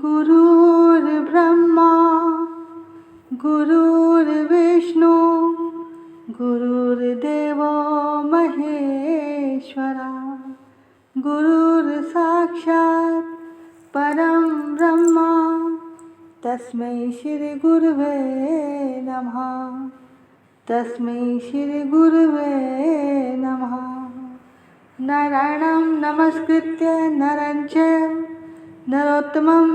गुरुर्ब्रह्मा गुरुर्विष्णु गुरुर्देवो महेश्वरा गुरुर्साक्षात् परं ब्रह्म तस्मै श्री गुरुवे नमः। तस्मै श्री गुरुवे नमः। नारायणं नमस्कृत्य नरं चैव नरोत्तमं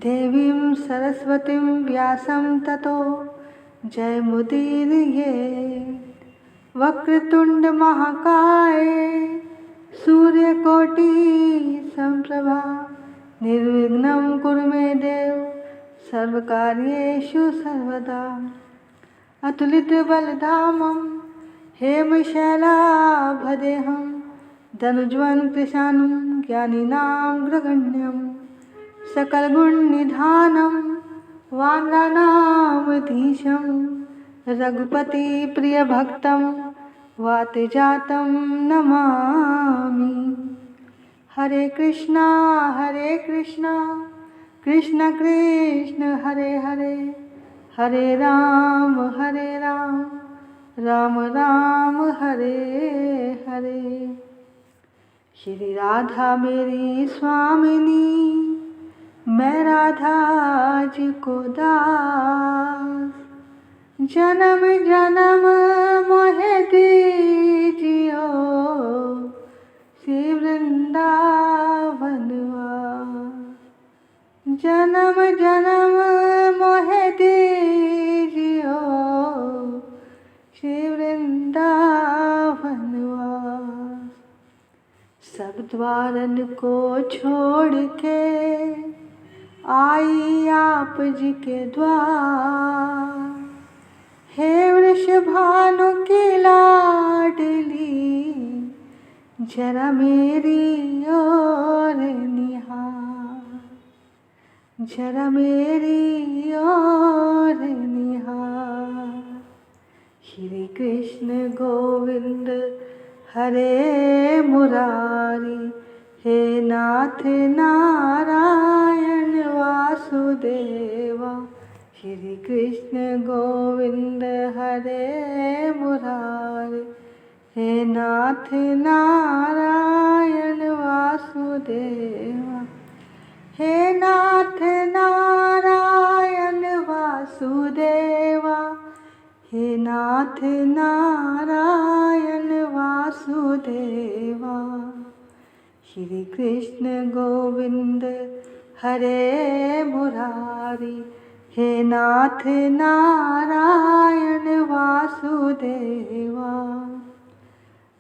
देवीं सरस्वतीं व्यासं ततो जयमुदीरयेत्। वक्रतुंड महाकाय सूर्यकोटि समप्रभा निर्विघ्नं कुरु मे देव सर्वकार्येषु सर्वदा। अतुलितबलधामं हेमशैलाभदेहं धनुज्वं कृशानं ज्ञानिनां ग्रगण्यं सकलगुणनिधानं वानराणामधीशं रघुपतिप्रियभक्तं वातजातं नमामि। हरे कृष्णा कृष्ण कृष्ण हरे हरे हरे राम राम राम हरे हरे। श्री राधा मेरी स्वामिनी मैं राधा जी को दास। जन्म जन्म मोहे दीजियो श्री वृंदावन वास। जन्म जन्म मोहे दीजियो श्री वृंदावन वास। सब द्वारन को छोड़ के आई आप जी के द्वार। हे वृषभानु की लाडली जरा मेरी ओर निहार। जरा मेरी ओर निहार। श्री कृष्ण गोविंद हरे मुरारी हे नाथ नारायण वासुदेवा। श्री कृष्ण गोविंद हरे मुरारी हे नाथ नारायण वासुदेवा। हे नाथ नारायण वासुदेवा। हे नाथ नारायण वासुदेवा। श्री कृष्ण गोविंद हरे मुरारी हे नाथ नारायण वासुदेवा।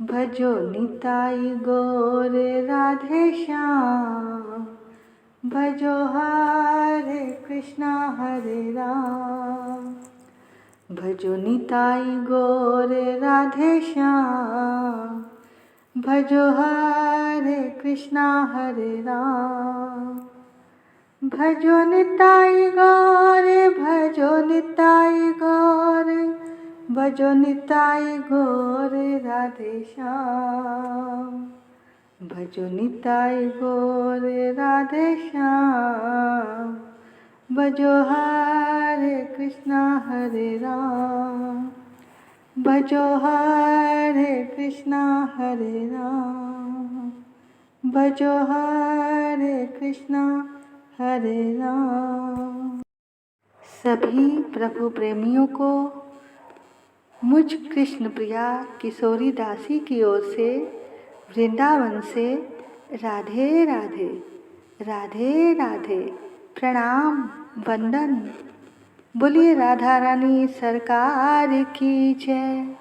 भजो निताई गौर राधे श्याम। भजो हरे कृष्णा हरे राम। भजो निताई गौर राधे श्याम। भजो हरे कृष्णा हरे राम। भजो निताई गौर भजो निताई गौर भजो निताई गौर राधे श्याम। भजो निताई गौर राधे श्याम। भजो हरे कृष्णा हरे राम। भजो हरे कृष्णा हरे राम। भजो हरे कृष्णा हरे राम। सभी प्रभु प्रेमियों को मुझ कृष्ण प्रिया किशोरी दासी की ओर से वृंदावन से राधे राधे राधे राधे प्रणाम वंदन। बोलिए राधा रानी सरकार की जय।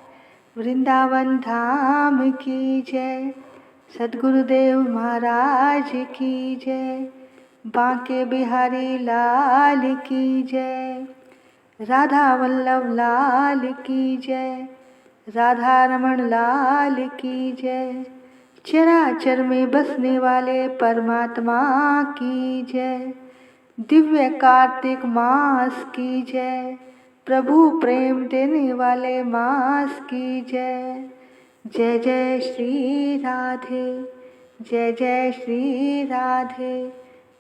वृंदावन धाम की जय। सद्गुरुदेव महाराज की जय। बांके बिहारी लाल की जय। राधा वल्लभ लाल की जय। राधा रमण लाल की जय। चराचर में बसने वाले परमात्मा की जय। दिव्य कार्तिक मास की जय। प्रभु प्रेम देने वाले मास की जय। जय जय श्री राधे। जय जय श्री राधे।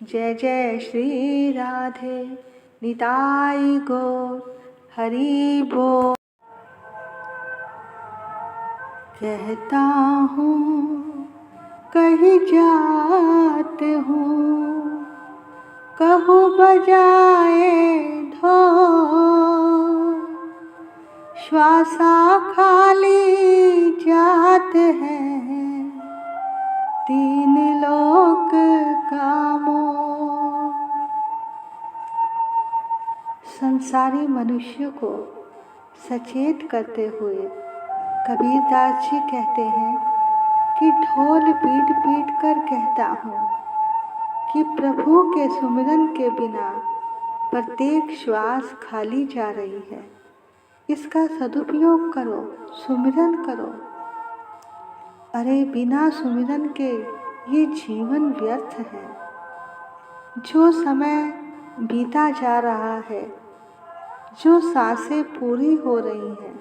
जय जय श्री राधे निताई गौर हरि बोल। कहता हूँ कहीं जात हूँ, कहूँ बजाए ढोल, श्वासा खाली जात है, तीन लोक का मोह। संसारी मनुष्य को सचेत करते हुए कबीरदास जी कहते हैं कि ढोल पीट पीट कर कहता हूँ कि प्रभु के सुमिरन के बिना प्रत्येक श्वास खाली जा रही है। इसका सदुपयोग करो, सुमिरन करो। अरे बिना सुमिरन के ये जीवन व्यर्थ है। जो समय बीता जा रहा है, जो सांसें पूरी हो रही हैं,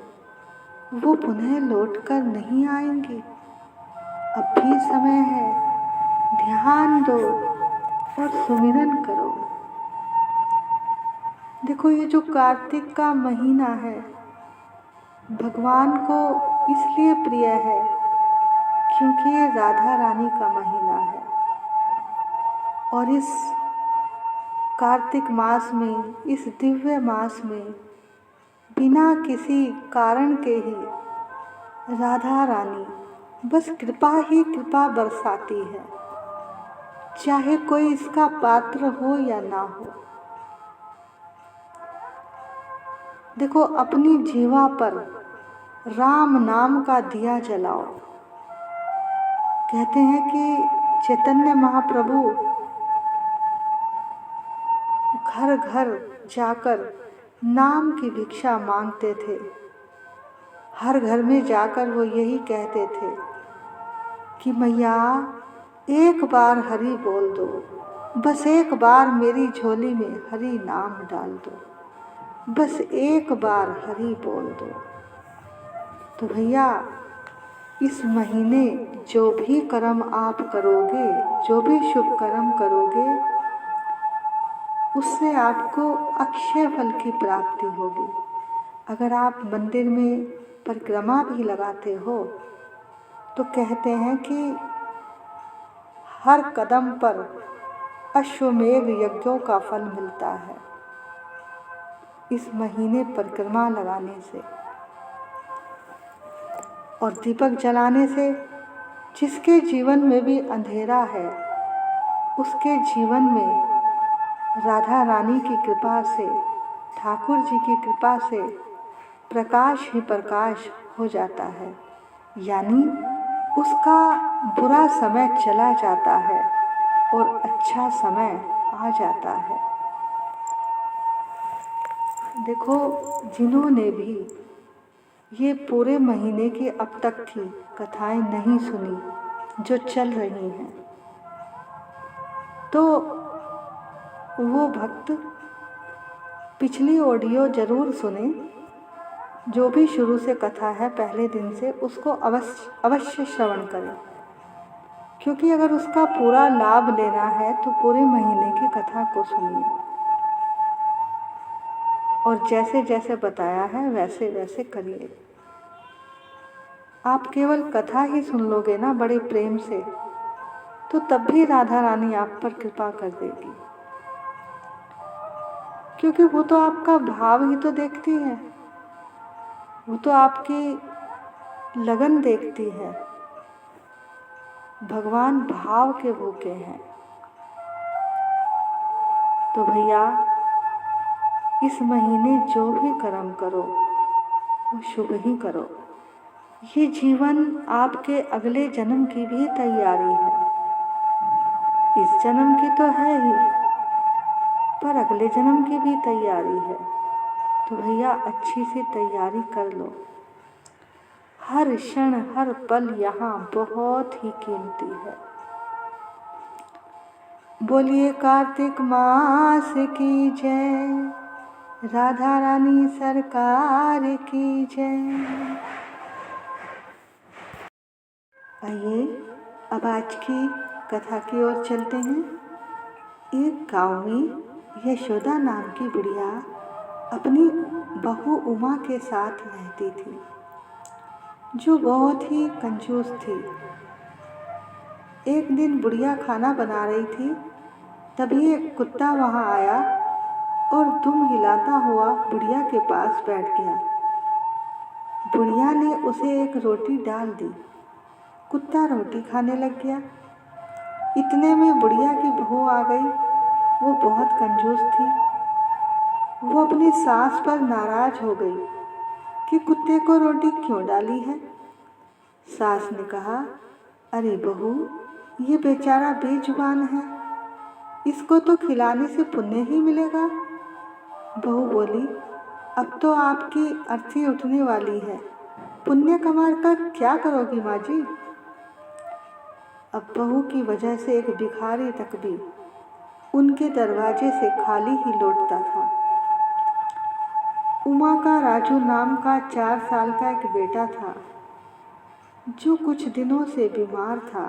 वो पुनः लौटकर नहीं आएंगी। अब भी समय है, ध्यान दो और सुमिरन करो। देखो, ये जो कार्तिक का महीना है भगवान को इसलिए प्रिय है क्योंकि ये राधा रानी का महीना है। और इस कार्तिक मास में, इस दिव्य मास में बिना किसी कारण के ही राधा रानी बस कृपा ही कृपा बरसाती है, चाहे कोई इसका पात्र हो या ना हो। देखो, अपनी जीवा पर राम नाम का दिया जलाओ। कहते हैं कि चैतन्य महाप्रभु घर घर जाकर नाम की भिक्षा मांगते थे। हर घर में जाकर वो यही कहते थे कि मैया एक बार हरि बोल दो, बस एक बार मेरी झोली में हरि नाम डाल दो, बस एक बार हरि बोल दो। तो भैया, इस महीने जो भी कर्म आप करोगे, जो भी शुभ कर्म करोगे, उससे आपको अक्षय फल की प्राप्ति होगी। अगर आप मंदिर में परिक्रमा भी लगाते हो तो कहते हैं कि हर कदम पर अश्वमेध यज्ञों का फल मिलता है इस महीने परिक्रमा लगाने से। और दीपक जलाने से जिसके जीवन में भी अंधेरा है, उसके जीवन में राधा रानी की कृपा से, ठाकुर जी की कृपा से प्रकाश ही प्रकाश हो जाता है। यानी उसका बुरा समय चला जाता है और अच्छा समय आ जाता है। देखो, जिन्होंने भी ये पूरे महीने की अब तक की कथाएं नहीं सुनी, जो चल रही हैं, तो वो भक्त पिछली ऑडियो जरूर सुने। जो भी शुरू से कथा है पहले दिन से, उसको अवश्य श्रवण करें, क्योंकि अगर उसका पूरा लाभ लेना है तो पूरे महीने की कथा को सुनिए और जैसे जैसे बताया है वैसे वैसे करिए। आप केवल कथा ही सुन लोगे ना बड़े प्रेम से, तो तब भी राधा रानी आप पर कृपा कर देगी, क्योंकि वो तो आपका भाव ही तो देखती है, वो तो आपकी लगन देखती है। भगवान भाव के भूखे हैं। तो भैया, इस महीने जो भी कर्म करो वो शुभ ही करो। ये जीवन आपके अगले जन्म की भी तैयारी है। इस जन्म की तो है ही, पर अगले जन्म की भी तैयारी है। तो भैया, अच्छी सी तैयारी कर लो। हर क्षण, हर पल यहाँ बहुत ही कीमती है। बोलिए कार्तिक मास की जय, राधा रानी सरकार की जय। आइए अब आज की कथा की ओर चलते हैं। एक गांव में यशोदा नाम की बुढ़िया अपनी बहू उमा के साथ रहती थी, जो बहुत ही कंजूस थी। एक दिन बुढ़िया खाना बना रही थी, तभी एक कुत्ता वहां आया और दुम हिलाता हुआ बुढ़िया के पास बैठ गया। बुढ़िया ने उसे एक रोटी डाल दी। कुत्ता रोटी खाने लग गया। इतने में बुढ़िया की बहू आ गई। वो बहुत कंजूस थी। वो अपनी सास पर नाराज हो गई कि कुत्ते को रोटी क्यों डाली है। सास ने कहा, अरे बहू, ये बेचारा बेजुबान है, इसको तो खिलाने से पुण्य ही मिलेगा। बहू बोली, अब तो आपकी अर्थी उठने वाली है, पुण्य कमा कर क्या करोगी माँ जी। अब बहू की वजह से एक भिखारी तक भी उनके दरवाजे से खाली ही लौटता था। उमा का राजू नाम का 4 साल का एक बेटा था, जो कुछ दिनों से बीमार था।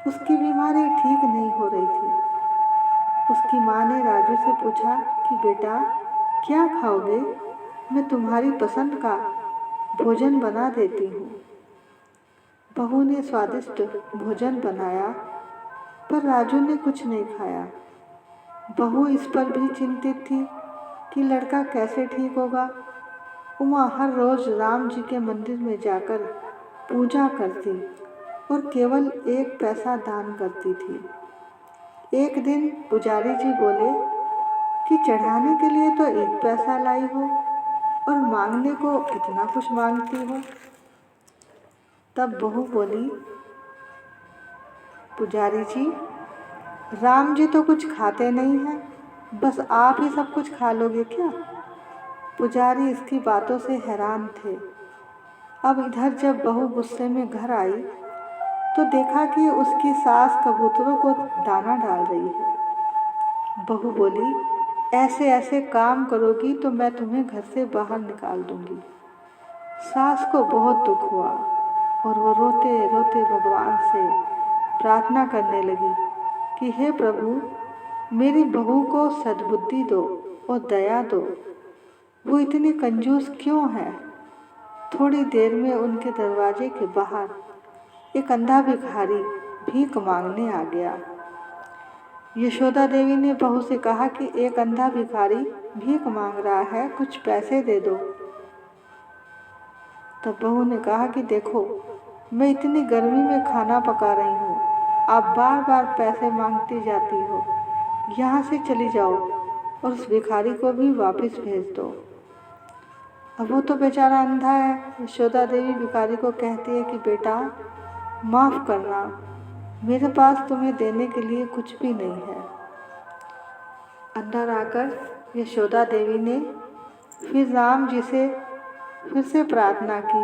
उसकी बीमारी ठीक नहीं हो रही थी। उसकी माँ ने राजू से पूछा कि बेटा, क्या खाओगे? मैं तुम्हारी पसंद का भोजन बना देती हूँ। बहू ने स्वादिष्ट भोजन बनाया, पर राजू ने कुछ नहीं खाया। बहू इस पर भी चिंतित थी कि लड़का कैसे ठीक होगा। उमा हर रोज राम जी के मंदिर में जाकर पूजा करती और केवल 1 पैसा दान करती थी। एक दिन पुजारी जी बोले कि चढ़ाने के लिए तो 1 पैसा लाई हो और मांगने को इतना कुछ मांगती हो। तब बहू बोली, पुजारी जी, राम जी तो कुछ खाते नहीं हैं, बस आप ही सब कुछ खा लोगे क्या? पुजारी इसकी बातों से हैरान थे। अब इधर जब बहू गुस्से में घर आई तो देखा कि उसकी सास कबूतरों को दाना डाल रही है। बहू बोली, ऐसे ऐसे काम करोगी तो मैं तुम्हें घर से बाहर निकाल दूंगी। सास को बहुत दुख हुआ और वो रोते रोते भगवान से प्रार्थना करने लगी कि हे प्रभु, मेरी बहू को सद्बुद्धि दो और दया दो। वो इतनी कंजूस क्यों है? थोड़ी देर में उनके दरवाजे के बाहर एक अंधा भिखारी भीख मांगने आ गया। यशोदा देवी ने बहू से कहा कि एक अंधा भिखारी भीख मांग रहा है, कुछ पैसे दे दो। तब बहू ने कहा कि देखो, मैं इतनी गर्मी में खाना पका रही हूँ, आप बार बार पैसे मांगती जाती हो। यहाँ से चली जाओ और उस भिखारी को भी वापस भेज दो। अब वो तो बेचारा अंधा है। यशोदा देवी भिखारी को कहती है कि बेटा, माफ़ करना, मेरे पास तुम्हें देने के लिए कुछ भी नहीं है। अंदर आकर यशोदा देवी ने फिर राम जी से फिर से प्रार्थना की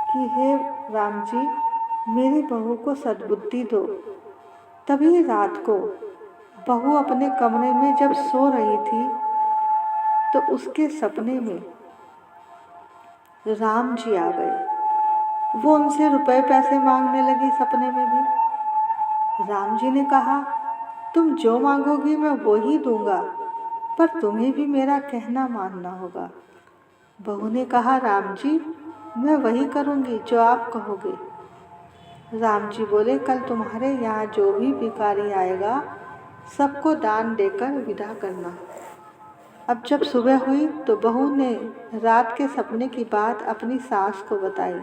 कि हे राम जी, मेरी बहू को सद्बुद्धि दो। तभी रात को बहू अपने कमरे में जब सो रही थी तो उसके सपने में राम जी आ गए। वो उनसे रुपए पैसे मांगने लगी सपने में भी। राम जी ने कहा, तुम जो मांगोगी मैं वो ही दूंगा, पर तुम्हें भी मेरा कहना मानना होगा। बहू ने कहा, राम जी, मैं वही करूंगी जो आप कहोगे। राम जी बोले, कल तुम्हारे यहाँ जो भी भिखारी आएगा सबको दान देकर विदा करना। अब जब सुबह हुई तो बहू ने रात के सपने की बात अपनी सास को बताई।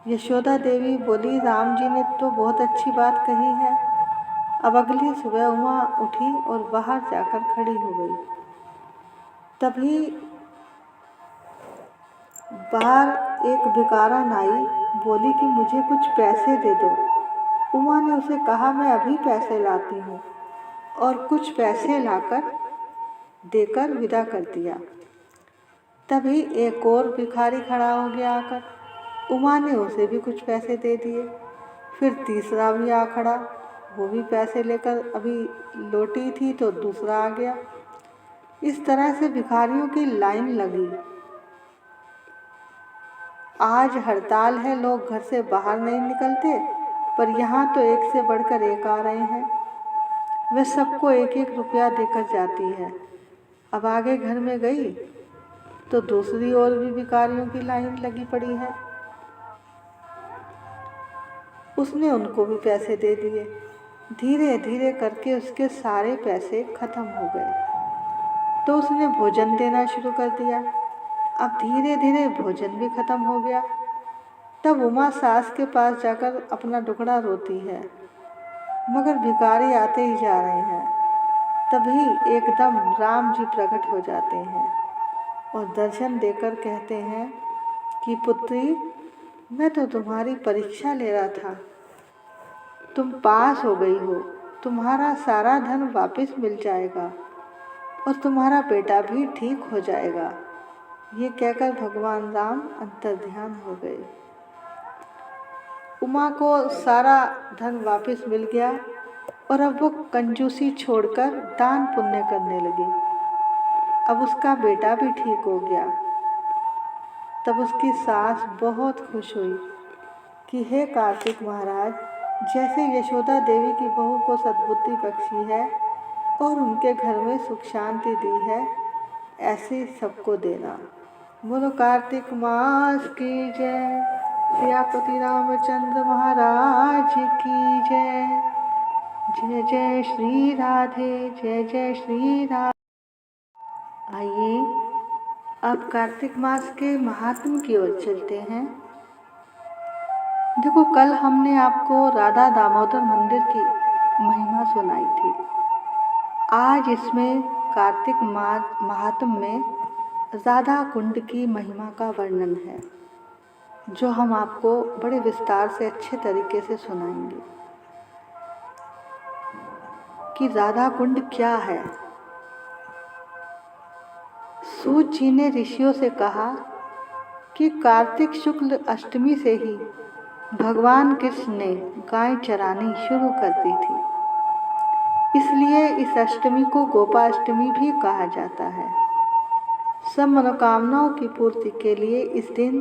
यशोदा देवी बोली, राम जी ने तो बहुत अच्छी बात कही है। अब अगली सुबह उमा उठी और बाहर जाकर खड़ी हो गई। तभी बाहर एक भिखारन आई, बोली कि मुझे कुछ पैसे दे दो। उमा ने उसे कहा, मैं अभी पैसे लाती हूँ, और कुछ पैसे लाकर देकर विदा कर दिया। तभी एक और भिखारी खड़ा हो गया आकर। उमा ने उसे भी कुछ पैसे दे दिए। फिर तीसरा भी आ खड़ा, वो भी पैसे लेकर अभी लौटी थी तो दूसरा आ गया। इस तरह से भिखारियों की लाइन लगी। आज हड़ताल है, लोग घर से बाहर नहीं निकलते, पर यहाँ तो एक से बढ़कर एक आ रहे हैं। वह सबको एक एक रुपया देकर जाती है। अब आगे घर में गई तो दूसरी ओर भी भिखारियों की लाइन लगी पड़ी है। उसने उनको भी पैसे दे दिए। धीरे धीरे करके उसके सारे पैसे खत्म हो गए। तो उसने भोजन देना शुरू कर दिया। अब धीरे धीरे भोजन भी खत्म हो गया। तब उमा सास के पास जाकर अपना दुखड़ा रोती है, मगर भिखारी आते ही जा रहे हैं। तभी एकदम राम जी प्रकट हो जाते हैं और दर्शन देकर कहते हैं कि पुत्री, मैं तो तुम्हारी परीक्षा ले रहा था, तुम पास हो गई हो, तुम्हारा सारा धन वापस मिल जाएगा और तुम्हारा बेटा भी ठीक हो जाएगा। ये कहकर भगवान राम अंतर्ध्यान हो गए। उमा को सारा धन वापस मिल गया और अब वो कंजूसी छोड़कर दान पुण्य करने लगी। अब उसका बेटा भी ठीक हो गया। तब उसकी सास बहुत खुश हुई कि हे कार्तिक महाराज, जैसे यशोदा देवी की बहू को सद्बुद्धि बख्शी है और उनके घर में सुख शांति दी है, ऐसे सबको देना। बोलो कार्तिक मास की जय। सियापति रामचंद्र महाराज की जय। जय जय श्री राधे, जय जय श्री राधे। आइए अब कार्तिक मास के महात्म की ओर चलते हैं। देखो, कल हमने आपको राधा दामोदर मंदिर की महिमा सुनाई थी। आज इसमें कार्तिक महात्म में राधा कुंड की महिमा का वर्णन है, जो हम आपको बड़े विस्तार से अच्छे तरीके से सुनाएंगे कि राधा कुंड क्या है। सूत जी ने ऋषियों से कहा कि कार्तिक शुक्ल अष्टमी से ही भगवान कृष्ण ने गाय चरानी शुरू कर दी थी, इसलिए इस अष्टमी को गोपाष्टमी भी कहा जाता है। सब मनोकामनाओं की पूर्ति के लिए इस दिन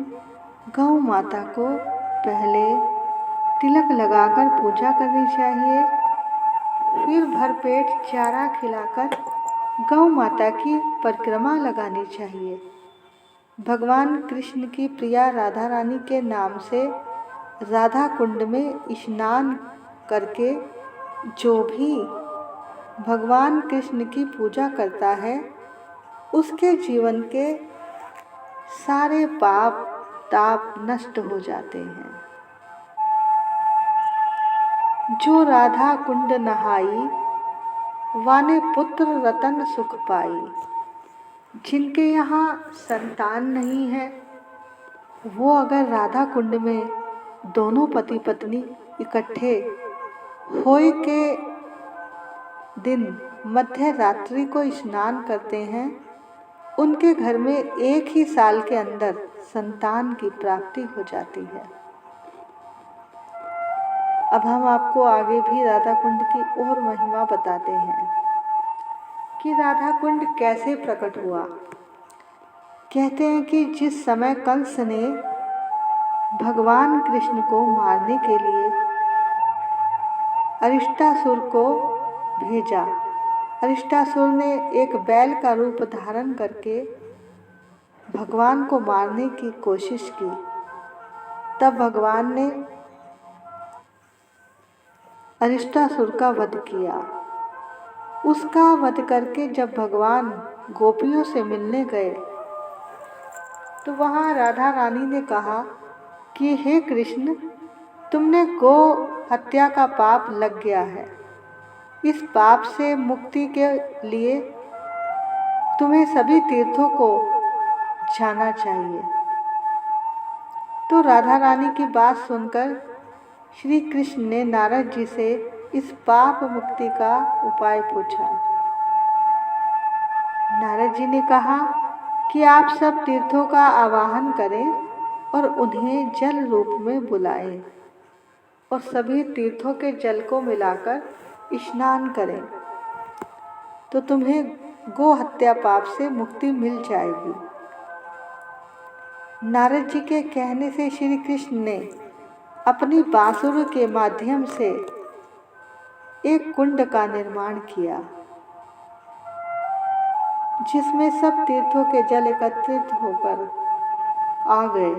गौ माता को पहले तिलक लगाकर पूजा करनी चाहिए, फिर भरपेट चारा खिलाकर गौ माता की परिक्रमा लगानी चाहिए। भगवान कृष्ण की प्रिया राधा रानी के नाम से राधा कुंड में स्नान करके जो भी भगवान कृष्ण की पूजा करता है, उसके जीवन के सारे पाप ताप नष्ट हो जाते हैं। जो राधा कुंड नहाई, वाने पुत्र रतन सुख पाई। जिनके यहाँ संतान नहीं है, वो अगर राधा कुंड में दोनों पति पत्नी इकट्ठे होय के दिन मध्य रात्रि को स्नान करते हैं, उनके घर में एक ही साल के अंदर संतान की प्राप्ति हो जाती है। अब हम आपको आगे भी राधा कुंड की और महिमा बताते हैं कि राधा कुंड कैसे प्रकट हुआ। कहते हैं कि जिस समय कंस ने भगवान कृष्ण को मारने के लिए अरिष्टासुर को भेजा, अरिष्टासुर ने एक बैल का रूप धारण करके भगवान को मारने की कोशिश की। तब भगवान ने अरिष्टासुर का वध किया। उसका वध करके जब भगवान गोपियों से मिलने गए, तो वहाँ राधा रानी ने कहा कि हे कृष्ण, तुमने गो हत्या का पाप लग गया है। इस पाप से मुक्ति के लिए तुम्हें सभी तीर्थों को जाना चाहिए। तो राधा रानी की बात सुनकर श्री कृष्ण ने नारद जी से इस पाप मुक्ति का उपाय पूछा। नारद जी ने कहा कि आप सब तीर्थों का आवाहन करें और उन्हें जल रूप में बुलाएं और सभी तीर्थों के जल को मिलाकर स्नान करें, तो तुम्हें गो हत्या पाप से मुक्ति मिल जाएगी। नारद जी के कहने से श्री कृष्ण ने अपनी बांसुरी के माध्यम से एक कुंड का निर्माण किया जिसमें सब तीर्थों के जल एकत्रित होकर आ गए।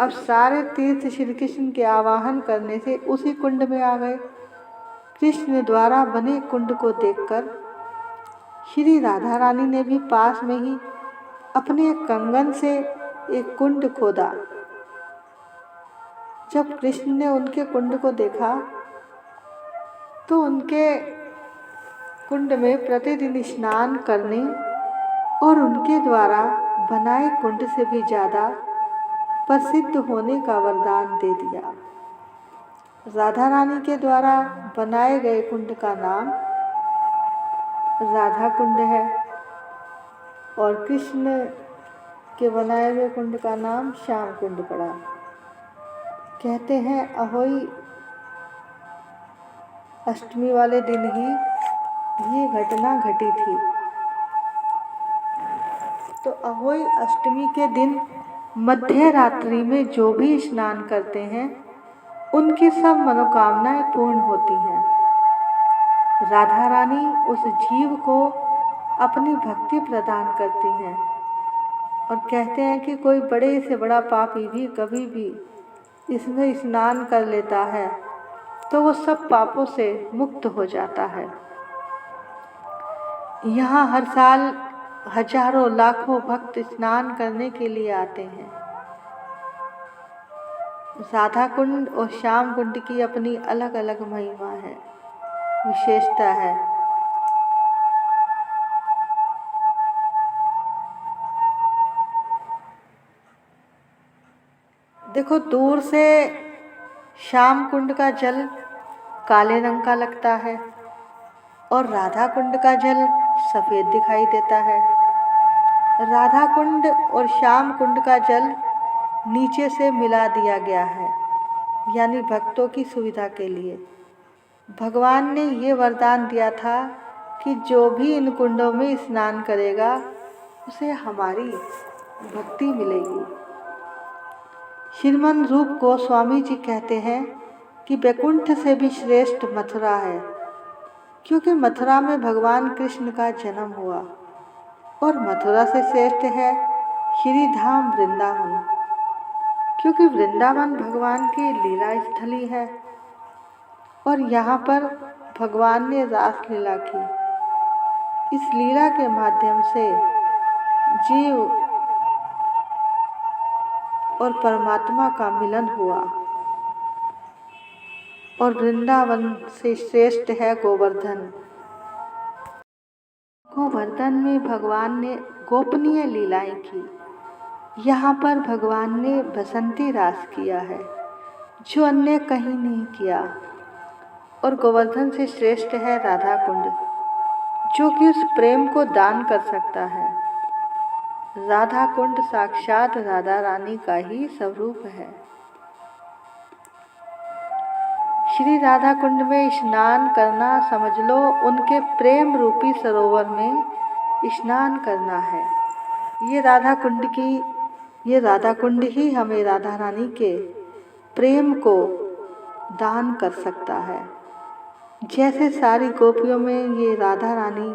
अब सारे तीर्थ श्री कृष्ण के आवाहन करने से उसी कुंड में आ गए। कृष्ण द्वारा बने कुंड को देखकर श्री राधा रानी ने भी पास में ही अपने कंगन से एक कुंड खोदा। जब कृष्ण ने उनके कुंड को देखा तो उनके कुंड में प्रतिदिन स्नान करने और उनके द्वारा बनाए कुंड से भी ज़्यादा प्रसिद्ध होने का वरदान दे दिया। राधा रानी के द्वारा बनाए गए कुंड का नाम राधा कुंड है और कृष्ण के बनाए हुए कुंड का नाम श्याम कुंड पड़ा। कहते हैं अहोई अष्टमी वाले दिन ही ये घटना घटी थी। तो अहोई अष्टमी के दिन मध्य रात्रि में जो भी स्नान करते हैं उनकी सब मनोकामनाएं पूर्ण होती हैं। राधा रानी उस जीव को अपनी भक्ति प्रदान करती हैं और कहते हैं कि कोई बड़े से बड़ा पापी भी कभी भी इसमें स्नान कर लेता है तो वो सब पापों से मुक्त हो जाता है। यहाँ हर साल हजारों लाखों भक्त स्नान करने के लिए आते हैं। राधा कुंड और श्याम कुंड की अपनी अलग अलग महिमा है, विशेषता है। देखो दूर से श्याम कुंड का जल काले रंग का लगता है और राधा कुंड का जल सफ़ेद दिखाई देता है। राधा कुंड और श्याम कुंड का जल नीचे से मिला दिया गया है, यानी भक्तों की सुविधा के लिए। भगवान ने ये वरदान दिया था कि जो भी इन कुंडों में स्नान करेगा उसे हमारी भक्ति मिलेगी। श्रीमन रूप गोस्वामी जी कहते हैं कि वैकुंठ से भी श्रेष्ठ मथुरा है, क्योंकि मथुरा में भगवान कृष्ण का जन्म हुआ, और मथुरा से श्रेष्ठ है श्री धाम वृंदावन, क्योंकि वृंदावन भगवान की लीला स्थली है और यहाँ पर भगवान ने रास लीला की। इस लीला के माध्यम से जीव और परमात्मा का मिलन हुआ। और वृंदावन से श्रेष्ठ है गोवर्धन। गोवर्धन में भगवान ने गोपनीय लीलाएं की। यहाँ पर भगवान ने बसंती रास किया है जो अन्य कहीं नहीं किया। और गोवर्धन से श्रेष्ठ है राधा कुंड, जो कि उस प्रेम को दान कर सकता है। राधा कुंड साक्षात राधा रानी का ही स्वरूप है। श्री राधा कुंड में स्नान करना समझ लो उनके प्रेम रूपी सरोवर में स्नान करना है। ये राधा कुंड ही हमें राधा रानी के प्रेम को दान कर सकता है। जैसे सारी गोपियों में ये राधा रानी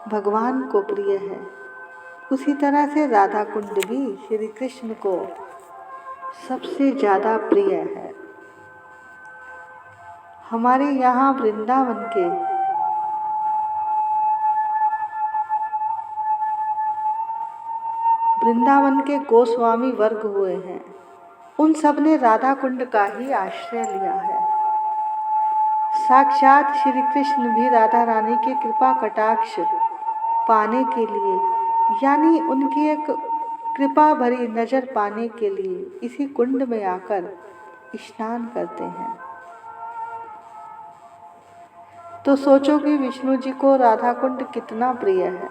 भगवान को प्रिय है, उसी तरह से राधा कुंड भी श्री कृष्ण को सबसे ज़्यादा प्रिय है। हमारे यहाँ वृंदावन के गोस्वामी वर्ग हुए हैं, उन सब ने राधा कुंड का ही आश्रय लिया है। साक्षात श्री कृष्ण भी राधा रानी के कृपा कटाक्ष पाने के लिए, यानी उनकी एक कृपा भरी नज़र पाने के लिए इसी कुंड में आकर स्नान करते हैं। तो सोचो कि विष्णु जी को राधा कुंड कितना प्रिय है।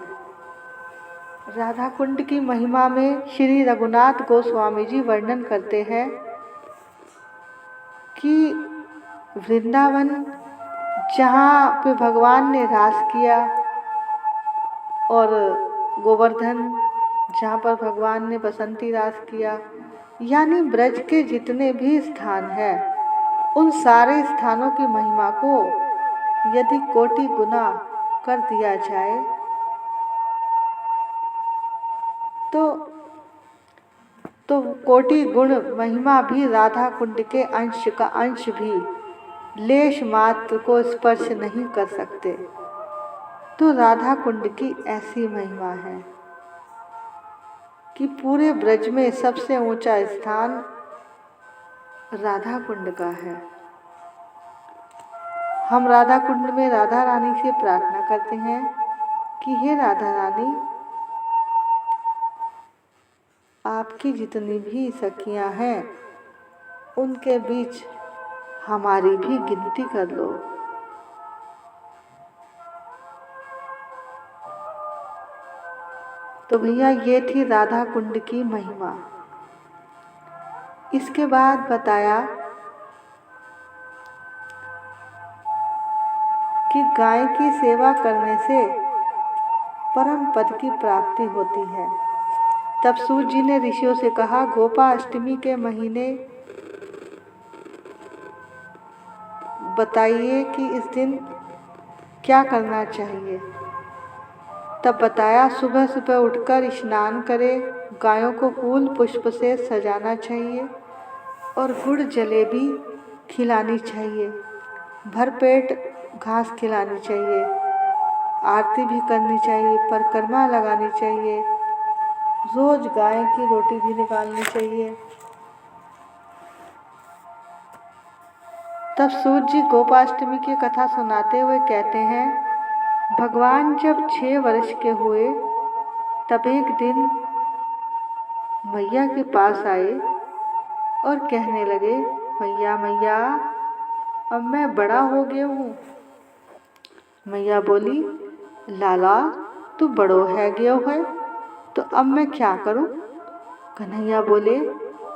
राधा कुंड की महिमा में श्री रघुनाथ गोस्वामी जी वर्णन करते हैं कि वृंदावन जहाँ पे भगवान ने रास किया और गोवर्धन जहाँ पर भगवान ने बसंती रास किया, यानी ब्रज के जितने भी स्थान हैं उन सारे स्थानों की महिमा को यदि कोटि गुना कर दिया जाए तो कोटि गुण महिमा भी राधा कुंड के अंश का अंश भी लेश मात्र को स्पर्श नहीं कर सकते। तो राधा कुंड की ऐसी महिमा है कि पूरे ब्रज में सबसे ऊंचा स्थान राधा कुंड का है। हम राधा कुंड में राधा रानी से प्रार्थना करते हैं कि हे राधा रानी, आपकी जितनी भी सखियां हैं उनके बीच हमारी भी गिनती कर लो। तो भैया ये थी राधा कुंड की महिमा। इसके बाद बताया कि गाय की सेवा करने से परम पद की प्राप्ति होती है। तब सूत जी ने ऋषियों से कहा, गोपाष्टमी के महीने बताइए कि इस दिन क्या करना चाहिए। तब बताया, सुबह सुबह उठकर स्नान करें, गायों को फूल पुष्प से सजाना चाहिए और गुड़ जलेबी खिलानी चाहिए, भरपेट घास खिलानी चाहिए, आरती भी करनी चाहिए, परिक्रमा लगानी चाहिए, रोज गाय की रोटी भी निकालनी चाहिए। तब सूत जी गोपाष्टमी की कथा सुनाते हुए कहते हैं, भगवान जब 6 वर्ष के हुए तब एक दिन मैया के पास आए और कहने लगे, मैया मैया, अब मैं बड़ा हो गया हूँ। मैया बोली, लाला तू बड़ो है गयो है तो अब मैं क्या करूं? कन्हैया बोले,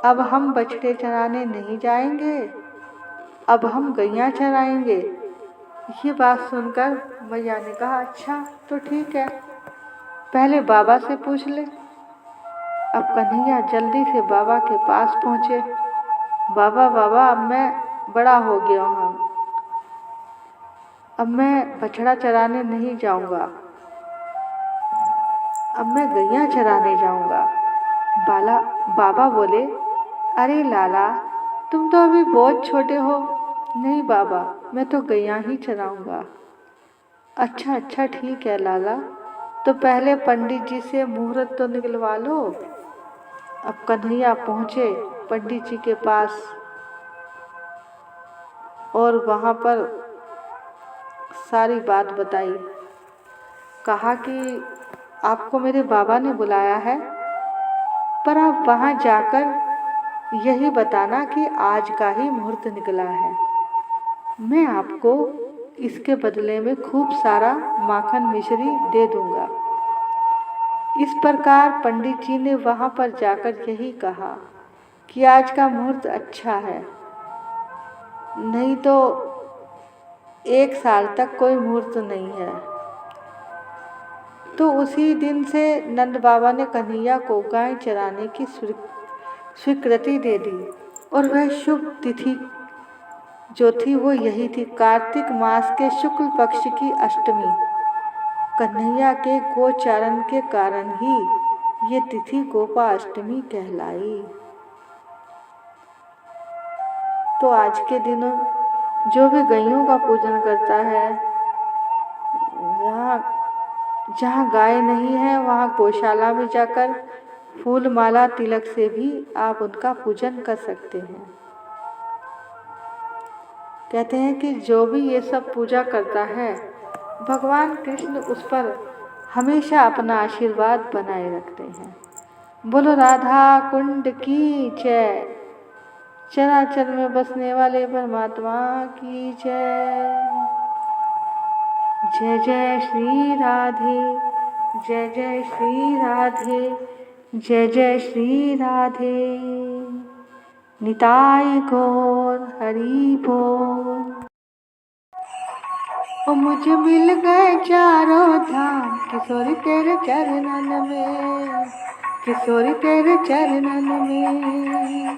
अब हम बछड़े चराने नहीं जाएंगे, अब हम गैया चराएंगे। ये बात सुनकर मैया ने कहा, अच्छा तो ठीक है, पहले बाबा से पूछ ले। अब कन्हैया जल्दी से बाबा के पास पहुँचे। बाबा बाबा, अब मैं बड़ा हो गया हूँ, अब मैं बछड़ा चराने नहीं जाऊँगा, अब मैं गैया चराने जाऊँगा। बाबा बोले, अरे लाला तुम तो अभी बहुत छोटे हो। नहीं बाबा, मैं तो गैया ही चराऊँगा। अच्छा ठीक है लाला, तो पहले पंडित जी से मुहूर्त तो निकलवा लो। अब कन्हैया पहुँचे पंडित जी के पास और वहाँ पर सारी बात बताई। कहा कि आपको मेरे बाबा ने बुलाया है, पर आप वहाँ जाकर यही बताना कि आज का ही मुहूर्त निकला है। मैं आपको इसके बदले में खूब सारा माखन मिश्री दे दूंगा। इस प्रकार पंडित जी ने वहाँ पर जाकर यही कहा कि आज का मुहूर्त अच्छा है, नहीं तो 1 साल तक कोई मुहूर्त नहीं है। तो उसी दिन से नंद बाबा ने कन्हैया को गाय चराने की स्वीकृति दे दी और वह शुभ तिथि जो थी वो यही थी, कार्तिक मास के शुक्ल पक्ष की अष्टमी। कन्हैया के गोचारण के कारण ही ये तिथि गोपाष्टमी कहलाई। तो आज के दिन जो भी गैयों का पूजन करता है, जहाँ गाय नहीं है वहाँ गौशाला में जाकर फूल माला तिलक से भी आप उनका पूजन कर सकते हैं। कहते हैं कि जो भी ये सब पूजा करता है, भगवान कृष्ण उस पर हमेशा अपना आशीर्वाद बनाए रखते हैं। बोलो राधा कुंड की जय। चराचर में बसने वाले परमात्मा की जय। जय जय श्री राधे, जय जय श्री राधे, जय जय श्री राधे। निताई गौर हरि बोल। ओ मुझे मिल गए चारों धाम, किशोरी तेरे चरणन में, किशोरी तेरे चरणन में।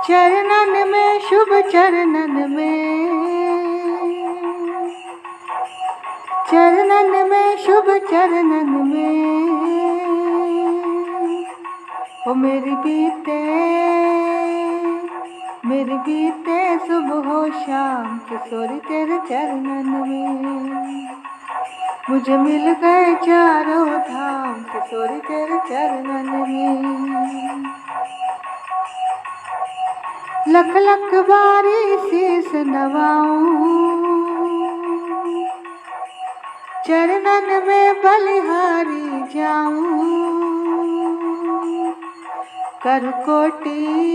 चरणन में शुभ चरणन शुभ चरणन में ओ मेरी बीते सुबह हो शाम किशोरी तेरे चरणन में मुझे मिल गए चारों धाम किशोरी तेरे चरणन में लख लख बारी शीस नवाऊं चरणन में बलिहारी जाऊं कर कोटि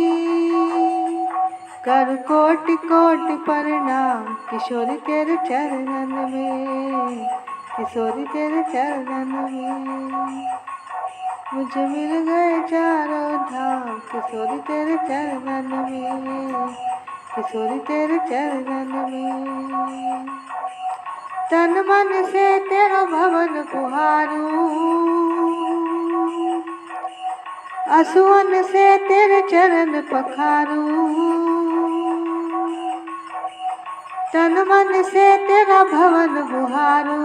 कोटि प्रणाम किशोरी तेरे चरणन में किशोरी तेरे चरणन में मुझे मिल गए चारों धाम किशोरी तेरे चरणन में किशोरी तेरे चरणन में तन मन से तेरा भवन पुहारूं असुवन से तेरे चरण पखारूं तन मन से तेरा भवन बुहारूं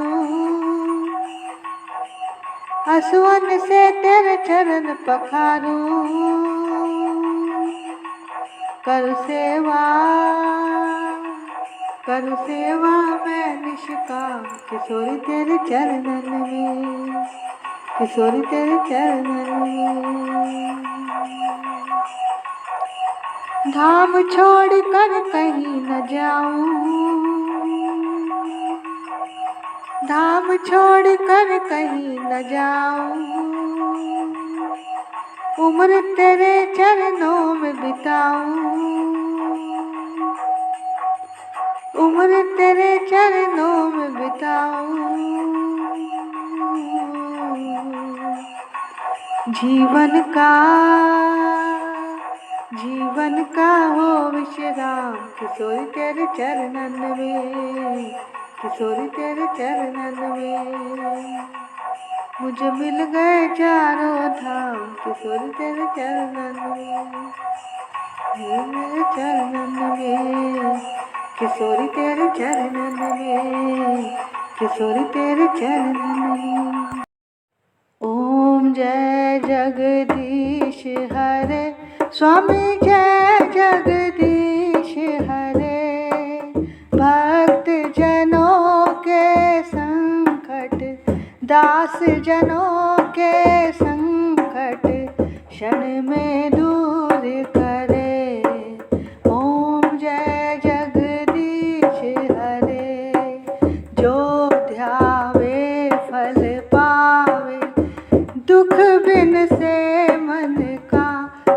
असुवन से तेरे चरण पखारूं कर सेवा मैं निष्काम किशोरी तेरे चरणन में किशोरी तेरे चरणन में धाम छोड़ कर कहीं न जाऊं धाम छोड़ कर कहीं न जाऊं उम्र तेरे चरणों में बिताऊं उम्र तेरे चरणों में बिताऊं जीवन का हो विश्राम किशोरी तेरे चरणन में किशोरी तेरे चरणन में मुझे मिल गए चारों धाम किशोरी तेरे चरणन में मेरे चरणन में किशोरी तेरे चरणन में किशोरी तेरे चरणन में ओम जय जगदीश हरे स्वामी जय जगदीश हरे भक्त जनों के संकट दास जनों के संकट क्षण में दूर करे ओम जय जगदीश हरे जो ध्यावे फल पावे दुख बिन से मन का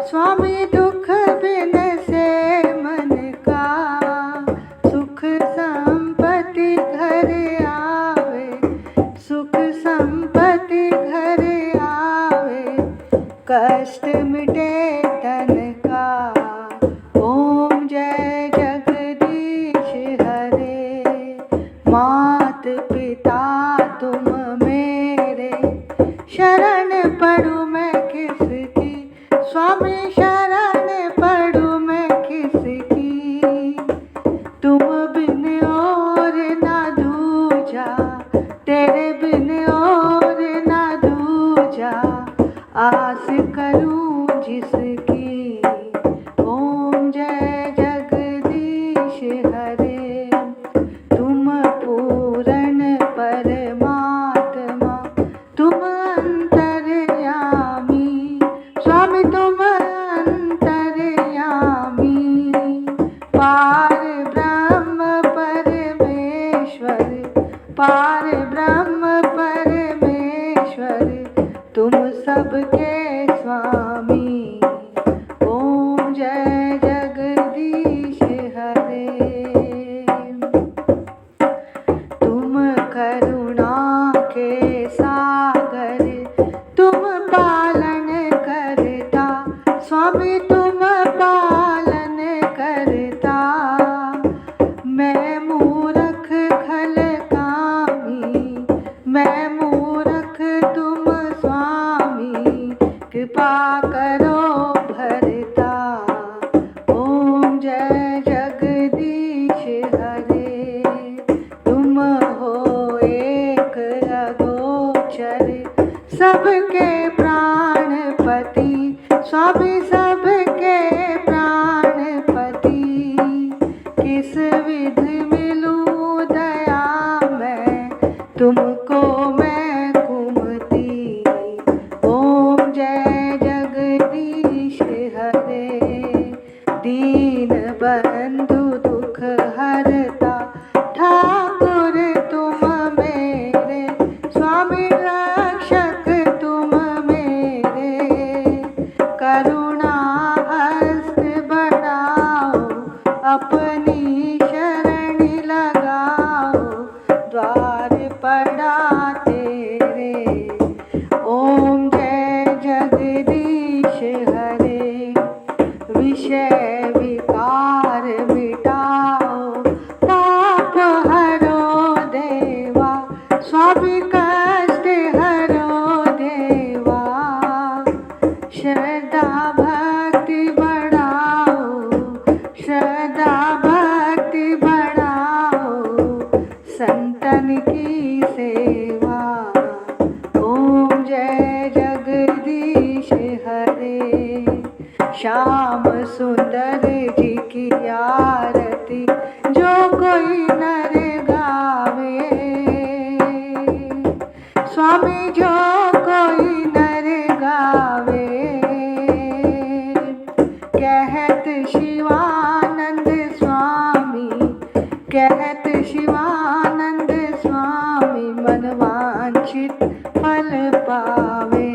स्वामी दुख बिन से मन का सुख संपत्ति घर आवे सुख संपत्ति घर आवे कष्ट मिटे तन का ओम जय जगदीश हरे मात पिता तुम मेरे शरण पड़ू मैं किसकी स्वामी शरण पड़ू मैं किसकी तुम बिन और ना दूजा तेरे बिन और ना दूजा आस करूं जिसकी ओम जय जगदीश हरे तुम पूर्ण परमात्मा तुम अंतर्यामी स्वामी तुम अंतर्यामी पार ब्रह्म परमेश्वर तुम सबके स्वामी ओम जय जगदीश हरे तुम करुणा के सागर तुम पालन करता स्वामी तुम पालन करता मैं मूर्ख खल कामी मैं मूर्ख तुम स्वामी कृपा करो भरता ओ सबके प्राणपति, स्वामी सबके प्राणपति। किस विधि मिलूं दया मैं तुमको मैं कुमति। ओम जय जगदीश हरे, दीन बंधु दुख हरता, ठाकुर तुम मेरे, स्वामी रक्षक तुम मेरे। करुणा हस्त बढ़ाओ, अपनी शरण लगाओ, द्वार पड़ा तेरे। ओम जय जगदीश हरे, विषय विकार मिटाओ, पाप हरो देवा, स्वामी कष्ट हरो देवा। श्रद्धा भक्ति बढ़ाओ, श्रद्धा भक्ति बढ़ाओ, संतन की सेवा। ओम जय जगदीश हरे, श्याम सुंदर जी की आरती जो कोई नर गावे, स्वामी जो कोई नर गावे। कहत शिवानंद स्वामी, कहत शिवानंद स्वामी, मन वांछित फल पावे।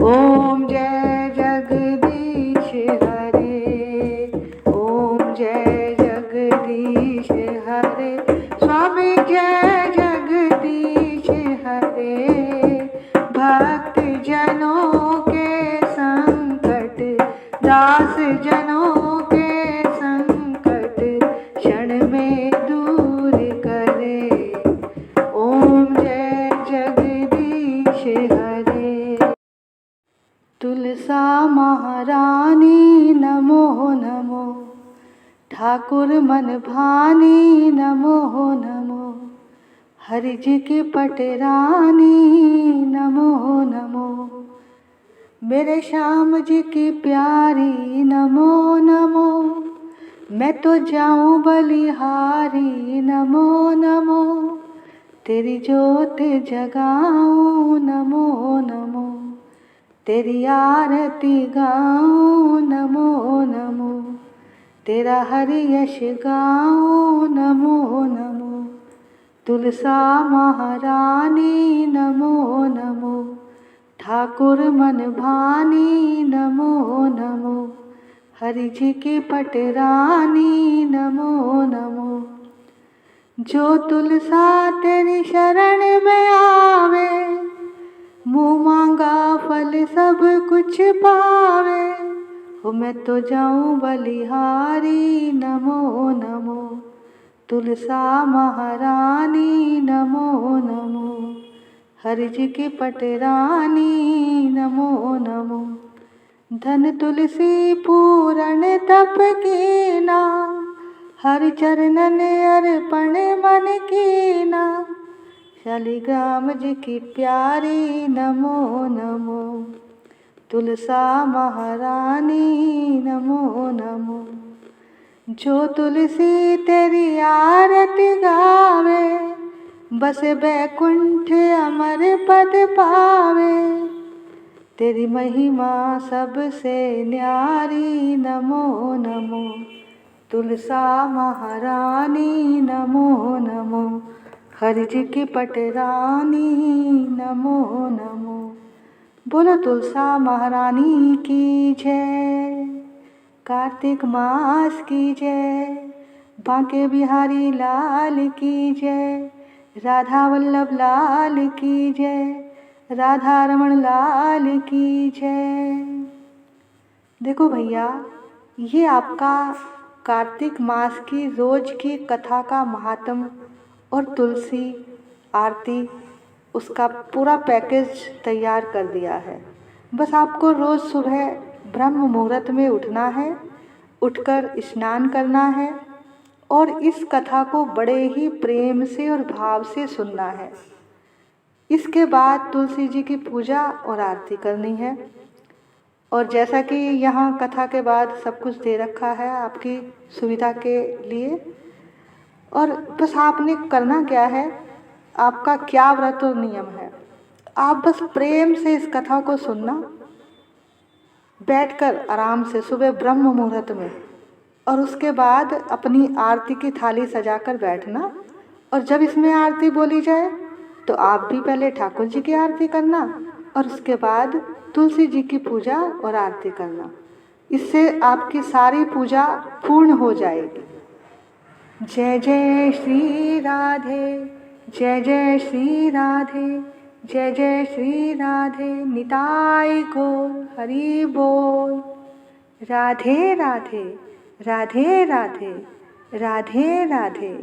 ओम जय जगदीश हरे, ओम जय जगदीश हरे, स्वामी जय जगदीश हरे। भक्त जनों के संकट, दास जनों के संकट, क्षण में दूर करे। ओम जय जगदीश हरे। तुलसा महारानी नमो नमो, ठाकुर मन भानी नमो नमो, हरि जी की पटरानी नमो नमो, मेरे श्याम जी की प्यारी नमो नमो। मैं तो जाऊं बलिहारी नमो नमो, तेरी जोत जगाऊं नमो नमो, तेरी आरती गाऊं नमो नमो, तेरा हरि यश गाऊं नमो नमो। तुलसा महारानी नमो नमो, ठाकुर मन भानी नमो नमो, हरि जी की पटरानी नमो नमो। जो तुलसा तेरी शरण में आवे, मुँह मांगा फल सब कुछ पावे। हो मैं तो जाऊं बलिहारी नमो नमो, तुलसा महारानी नमो नमो, हरि जी की पटरानी नमो नमो। धन तुलसी पूरण तप कीना, हरि चरणन अर्पण मन कीना। शालिग्राम जी की प्यारी नमो नमो, तुलसा महारानी नमो नमो। जो तुलसी तेरी आरती गावे, बस बैकुंठ अमर पद पावे। तेरी महिमा सबसे न्यारी नमो नमो, तुलसा महारानी नमो नमो, हरि जी की पटरानी नमो नमो। बोलो तुलसा महारानी की जय, कार्तिक मास की जय, बांके बिहारी लाल की जय, राधा वल्लभ लाल की जय, राधा रमण लाल की जय। देखो भैया, ये आपका कार्तिक मास की रोज की कथा का महात्म और तुलसी आरती, उसका पूरा पैकेज तैयार कर दिया है। बस आपको रोज़ सुबह ब्रह्म मुहूर्त में उठना है, उठकर स्नान करना है और इस कथा को बड़े ही प्रेम से और भाव से सुनना है। इसके बाद तुलसी जी की पूजा और आरती करनी है। और जैसा कि यहाँ कथा के बाद सब कुछ दे रखा है आपकी सुविधा के लिए, और बस आपने करना क्या है, आपका क्या व्रत और नियम है, आप बस प्रेम से इस कथा को सुनना, बैठकर आराम से सुबह ब्रह्म मुहूर्त में, और उसके बाद अपनी आरती की थाली सजाकर बैठना। और जब इसमें आरती बोली जाए तो आप भी पहले ठाकुर जी की आरती करना और उसके बाद तुलसी जी की पूजा और आरती करना। इससे आपकी सारी पूजा पूर्ण हो जाएगी। जय जय श्री राधे, जय जय श्री राधे, जय जय श्री राधे, निताई गौर हरि बोल। राधे राधे, राधे राधे, राधे राधे।